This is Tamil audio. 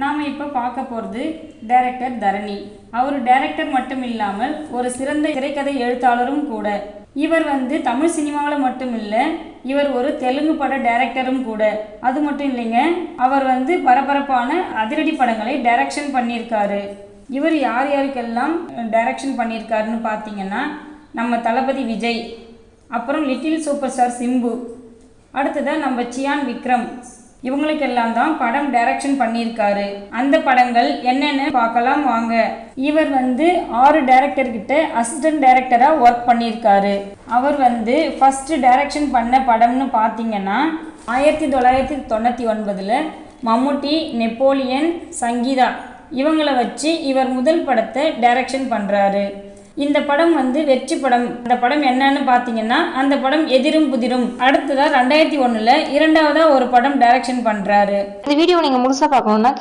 நாம் இப்போ பார்க்க போகிறது டைரக்டர் தரணி. அவர் டைரக்டர் மட்டும் இல்லாமல் ஒரு சிறந்த திரைக்கதை எழுத்தாளரும் கூட. இவர் தமிழ் சினிமாவில் மட்டும் இல்லை, இவர் ஒரு தெலுங்கு பட டைரக்டரும் கூட. அது மட்டும் இல்லைங்க, அவர் பரபரப்பான அதிரடி படங்களை டைரக்ஷன் பண்ணியிருக்காரு. இவர் யார் யாருக்கெல்லாம் டைரக்ஷன் பண்ணியிருக்காருன்னு பார்த்தீங்கன்னா, நம்ம தளபதி விஜய், அப்புறம் லிட்டில் சூப்பர் ஸ்டார் சிம்பு, அடுத்ததாக நம்ம சியான் விக்ரம், இவங்களுக்கெல்லாம் தான் படம் டைரக்ஷன் பண்ணியிருக்காரு. அந்த படங்கள் என்னென்னு பார்க்கலாம் வாங்க. இவர் 6 டைரக்டர்கிட்ட அசிஸ்டன்ட் டைரக்டராக ஒர்க் பண்ணியிருக்காரு. அவர் ஃபஸ்ட்டு டைரக்ஷன் பண்ண படம்னு பார்த்தீங்கன்னா 1999 மம்முட்டி, நெப்போலியன், சங்கீதா இவங்களை வச்சு இவர் முதல் படத்தை டைரக்ஷன் பண்ணுறாரு. இந்த படம் வெற்றி படம். அந்த படம் என்னன்னு பார்த்தீங்கன்னா, அந்த படம் எதிரும் புதிரும். அடுத்ததாக 2001 இரண்டாவதாக ஒரு படம் டைரக்ஷன் பண்ணுறாரு. இந்த வீடியோ நீங்கள் முழுசாக பார்க்கணுன்னா